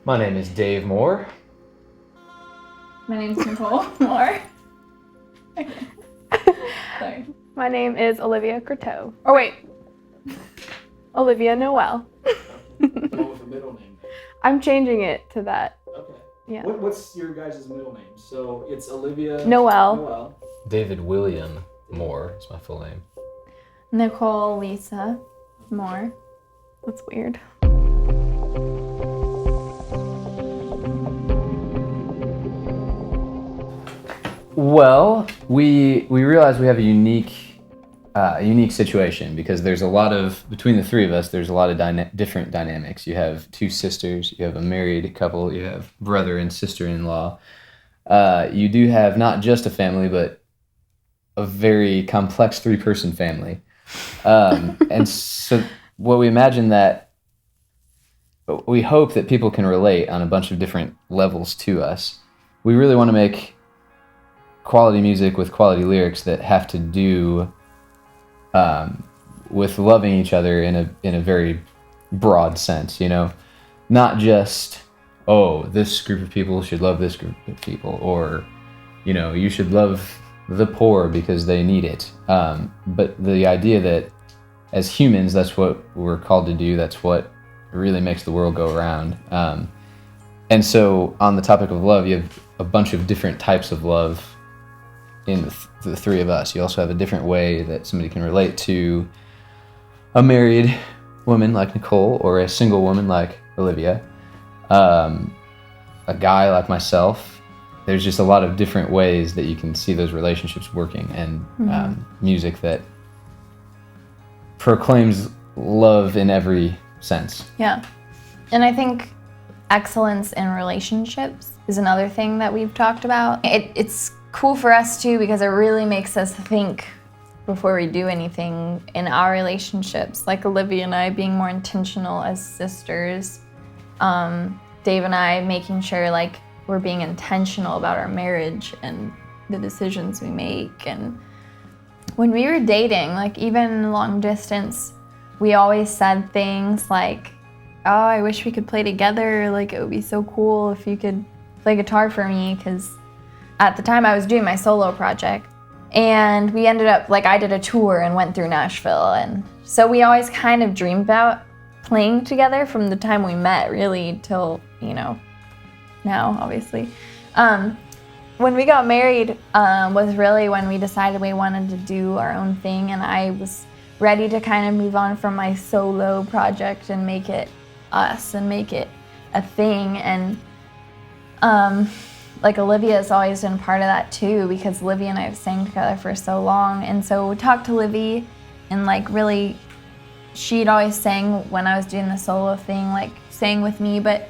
My name is Dave Moore. My name's Nicole Moore. Sorry. My name is Olivia Croteau. Oh wait, Olivia Noel. One with a middle name. I'm changing it to that. Okay. Yeah. What's your guys' middle name? So it's Olivia Noel. David William Moore is my full name. Nicole Lisa Moore. That's weird. Well, we realize we have a unique situation because there's a lot of, between the three of us, there's a lot of different dynamics. You have two sisters, you have a married couple, you have brother and sister-in-law. You do have not just a family, but a very complex three-person family. And so what we imagine that, we hope that people can relate on a bunch of different levels to us. We really want to make quality music with quality lyrics that have to do with loving each other in a very broad sense, you know, not just, oh, this group of people should love this group of people, or, you know, you should love the poor because they need it. But the idea that as humans, that's what we're called to do. That's what really makes the world go around. And so on the topic of love, you have a bunch of different types of love in the three of us. You also have a different way that somebody can relate to a married woman like Nicole, or a single woman like Olivia, a guy like myself. There's just a lot of different ways that you can see those relationships working, and music that proclaims love in every sense. Yeah. And I think excellence in relationships is another thing that we've talked about. It's cool for us too because it really makes us think before we do anything in our relationships. Like Olivia and I being more intentional as sisters. Dave and I making sure like we're being intentional about our marriage and the decisions we make. And when we were dating, like even long distance, we always said things like, oh, I wish we could play together. Like it would be so cool if you could play guitar for me, because at the time I was doing my solo project, and we ended up, like I did a tour and went through Nashville, and so we always kind of dreamed about playing together from the time we met really till, you know, now obviously. When we got married was really when we decided we wanted to do our own thing, and I was ready to kind of move on from my solo project and make it us and make it a thing. And like Olivia's always been part of that too, because Olivia and I have sang together for so long. And so we talked to Olivia, and like really, she'd always sang when I was doing the solo thing, like sang with me, but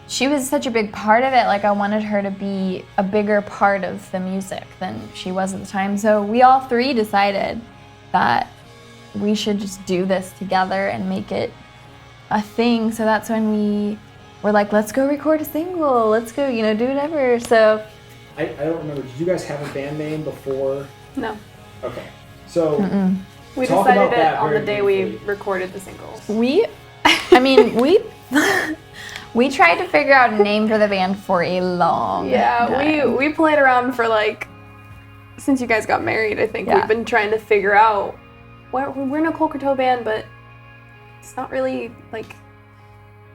she was such a big part of it. Like I wanted her to be a bigger part of the music than she was at the time. So we all three decided that we should just do this together and make it a thing. So that's when we were like, let's go record a single. Let's go, you know, do whatever. So I don't remember. Did you guys have a band name before? No. Okay. So We talk decided about it that on the very day we briefly. recorded the singles. we tried to figure out a name for the band for a long time. we played around for like, since you guys got married, I think we've been trying to figure out, we're Nicole Croteau band, but it's not really like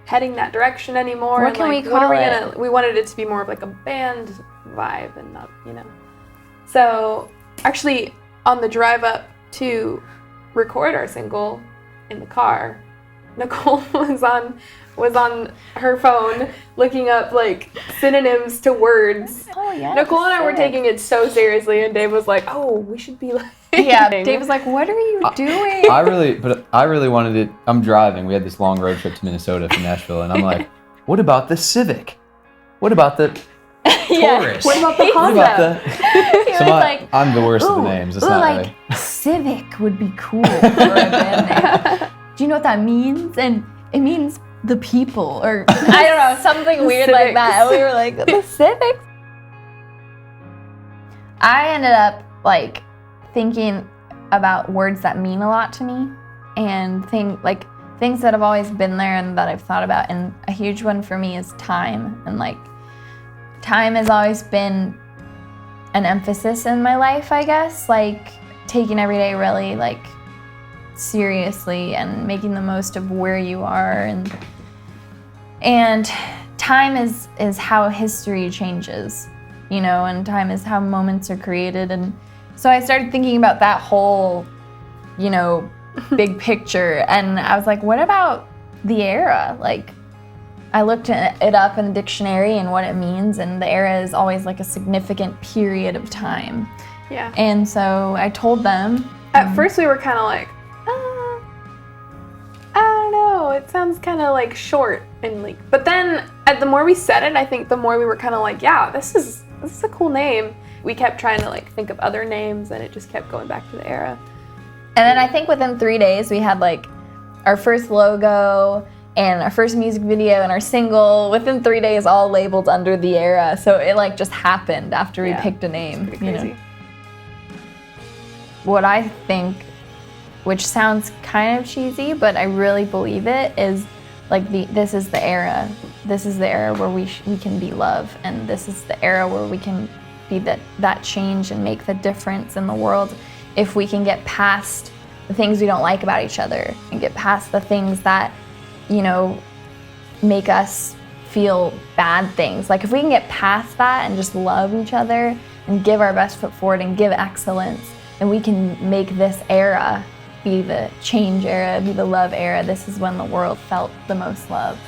heading that direction anymore. What can like, we call it? We wanted it to be more of like a band vibe and not, you know. So actually on the drive up to record our single in the car, Nicole was on her phone looking up like synonyms to words. Oh yeah. Nicole and I were taking it so seriously, and Dave was like, "Oh, we should be like." Yeah, Dave was like, "What are you doing?" I really wanted it. I'm driving. We had this long road trip to Minnesota from Nashville, and I'm like, what about the Civic? What about the Taurus? What about the What Honda? about the? He So was like, I'm the worst of the "Ooh, names. It's ooh, not like really. Civic would be cool for a band name. Do you know what that means? And it means the people, or I don't know, something weird like Civics. that. And we were like, the Civics. I ended up like thinking about words that mean a lot to me, and things things that have always been there and that I've thought about, and a huge one for me is time. And like, time has always been an emphasis in my life, I guess, like taking every day really like seriously and making the most of where you are. And time is how history changes, you know, and time is how moments are created. And so I started thinking about that whole, you know, big picture, and I was like, what about the era? Like, I looked it up in the dictionary and what it means, and the era is always like a significant period of time. Yeah. And so I told them. At first we were kind of like, I don't know, it sounds kind of like short and like, but then the more we said it, I think the more we were kind of like, yeah, this is a cool name. We kept trying to like think of other names, and it just kept going back to the era. And then I think within 3 days we had like our first logo and our first music video and our single within 3 days, all labeled under the era. So it like just happened after we picked a name. It's pretty crazy. You know? What I think, which sounds kind of cheesy, but I really believe it, is like this is the era. This is the era where we can be love, and this is the era where we can be that change and make the difference in the world. If we can get past the things we don't like about each other and get past the things that, you know, make us feel bad things. Like if we can get past that and just love each other and give our best foot forward and give excellence, then we can make this era be the change era, be the love era. This is when the world felt the most love.